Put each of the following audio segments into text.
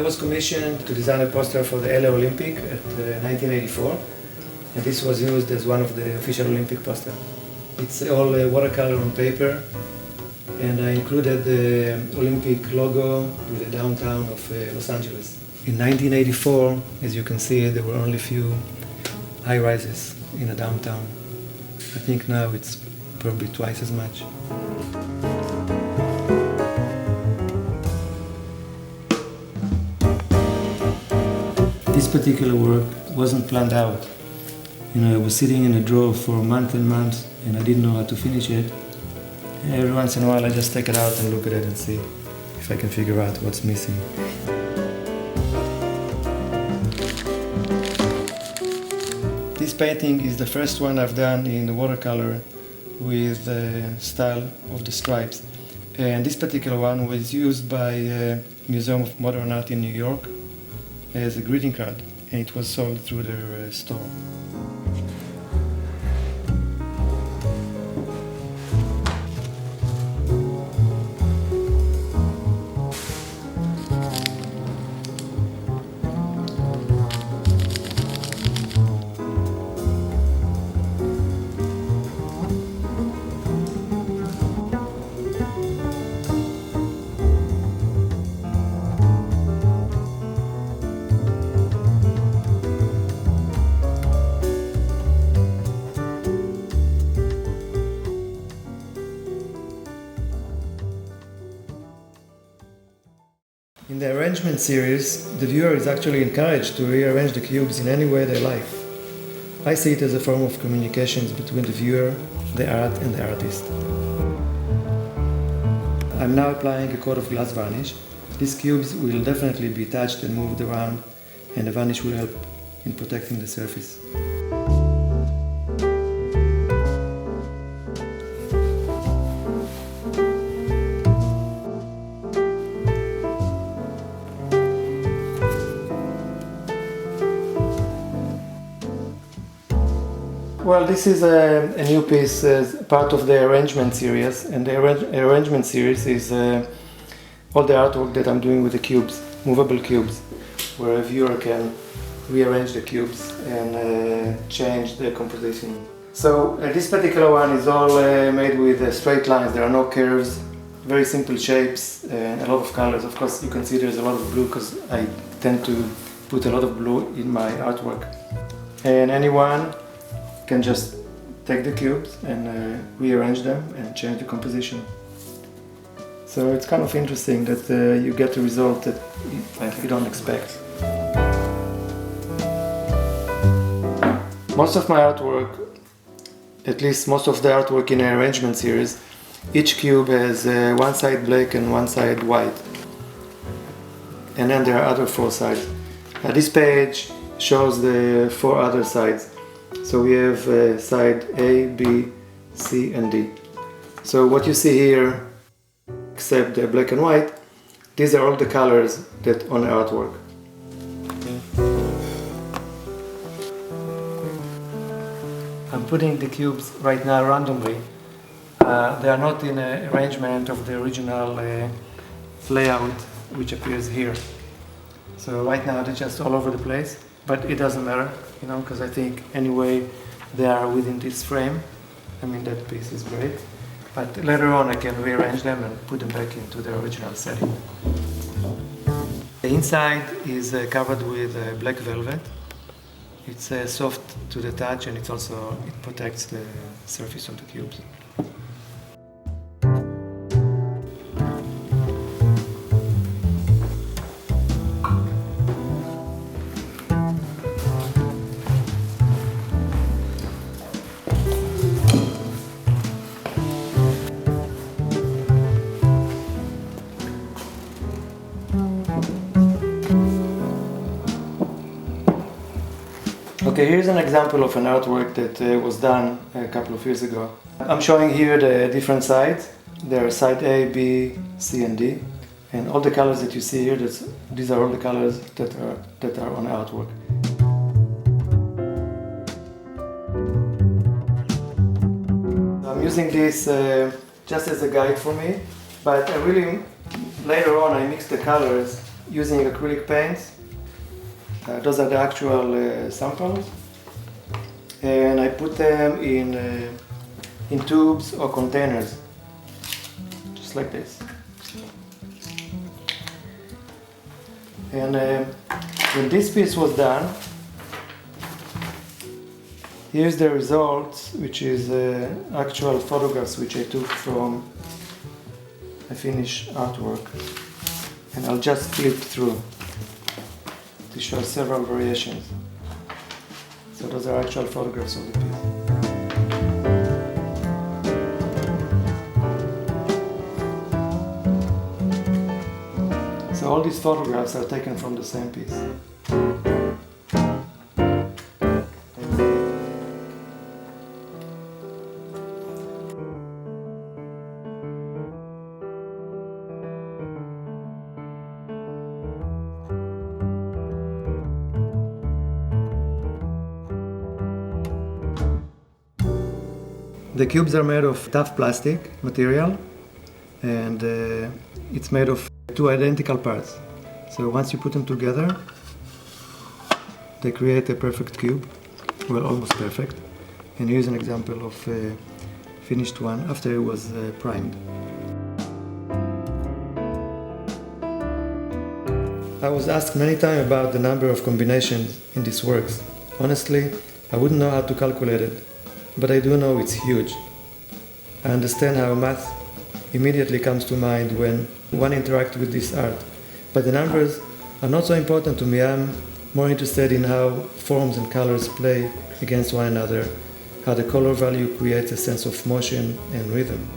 was commissioned to design a poster for the LA Olympic at 1984, and this was used as one of the official Olympic posters. It's all watercolor on paper, and I included the Olympic logo with the downtown of Los Angeles. In 1984, as you can see, there were only few high-rises in the downtown. I think now it's probably twice as much. This particular work wasn't planned out. I was sitting in a drawer for months and months, and I didn't know how to finish it. And every once in a while, I just take it out and look at it and see if I can figure out what's missing. This painting is the first one I've done in watercolor with the style of the stripes. And this particular one was used by Museum of Modern Art in New York as a greeting card, and it was sold through their store. In the arrangement series, the viewer is actually encouraged to rearrange the cubes in any way they like. I see it as a form of communications between the viewer, the art, and the artist. I'm now applying a coat of glass varnish. These cubes will definitely be touched and moved around, and the varnish will help in protecting the surface. Well, this is a new piece as part of the arrangement series, and the arrangement series is all the artwork that I'm doing with the cubes, movable cubes, where a viewer can rearrange the cubes and change the composition. So this particular one is all made with straight lines. There are no curves, very simple shapes, and a lot of colors. Of course, you can see there's a lot of blue because I tend to put a lot of blue in my artwork. And anyone can just take the cubes and rearrange them and change the composition. So it's kind of interesting that you get a result that you don't expect. Most of my artwork, at least most of the artwork in an arrangement series, each cube has one side black and one side white. And then there are other four sides. This page shows the four other sides. So we have side A, B, C, and D. So what you see here, except the black and white, these are all the colors that on the artwork. I'm putting the cubes right now randomly. They are not in an arrangement of the original layout which appears here. So right now they're just all over the place, but it doesn't matter, because I think anyway they are within this frame. I mean, that piece is great, but later on I can rearrange them and put them back into their original setting. The inside is covered with black velvet. It's soft to the touch, and it protects the surface of the cubes. Okay, here's an example of an artwork that was done a couple of years ago. I'm showing here the different sides. There are side A, B, C, and D. And all the colors that you see here, these are all the colors that are on the artwork. I'm using this just as a guide for me, but later on I mix the colors using acrylic paints. Those are the actual samples. And I put them in tubes or containers, just like this. And when this piece was done, here's the result, which is actual photographs which I took from a finished artwork. And I'll just flip through to show several variations. So those are actual photographs of the piece. So all these photographs are taken from the same piece. The cubes are made of tough plastic material, and it's made of two identical parts. So once you put them together, they create a perfect cube, well, almost perfect. And here's an example of a finished one after it was primed. I was asked many times about the number of combinations in these works. Honestly, I wouldn't know how to calculate it, but I do know it's huge. I understand how math immediately comes to mind when one interacts with this art. But the numbers are not so important to me. I'm more interested in how forms and colors play against one another, how the color value creates a sense of motion and rhythm.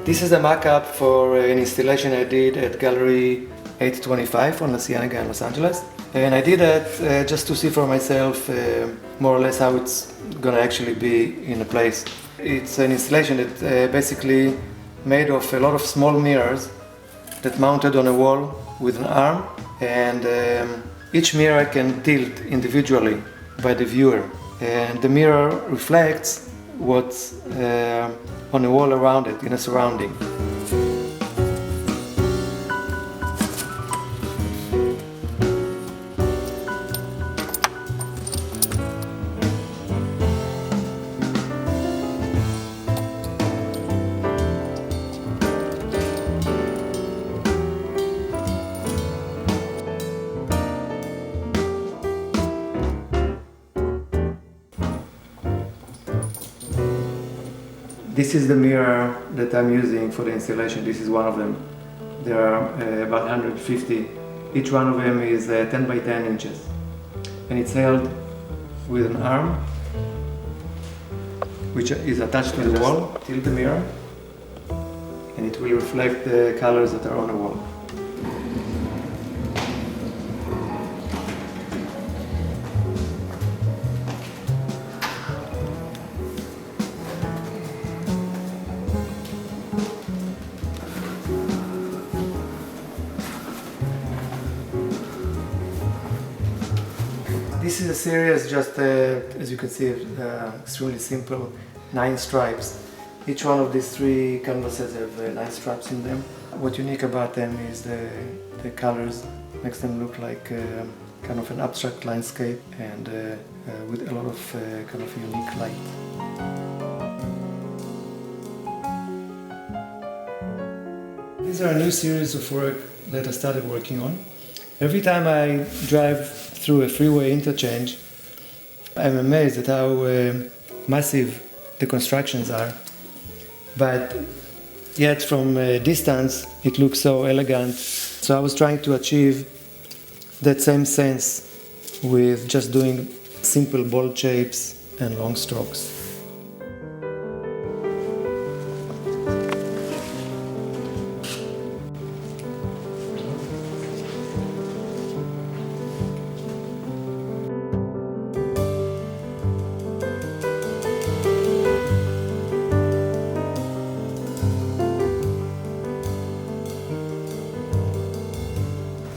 This is a mock-up for an installation I did at Gallery 825 on La Cienega in Los Angeles. And I did that just to see for myself more or less how it's going to actually be in a place. It's an installation that basically made of a lot of small mirrors that mounted on a wall with an arm, and each mirror can tilt individually by the viewer. And the mirror reflects what's on a wall around it, in a surrounding. This is the mirror that I'm using for the installation. This is one of them. There are about 150. Each one of them is 10 by 10 inches. And it's held with an arm, which is attached to the wall. Tilt the mirror, and it will reflect the colors that are on the wall. This is a series, just as you can see, extremely simple, 9 stripes. Each one of these 3 canvases have 9 stripes in them. What's unique about them is the colors, makes them look like kind of an abstract landscape, and with a lot of kind of unique light. These are a new series of work that I started working on. Every time I drive through a freeway interchange, I'm amazed at how massive the constructions are. But yet from a distance, it looks so elegant. So I was trying to achieve that same sense with just doing simple bold shapes and long strokes.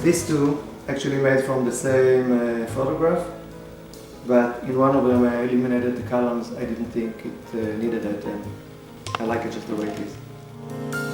These two actually made from the same photograph, but in one of them I eliminated the columns. I didn't think it needed it, and I like it just the way it is.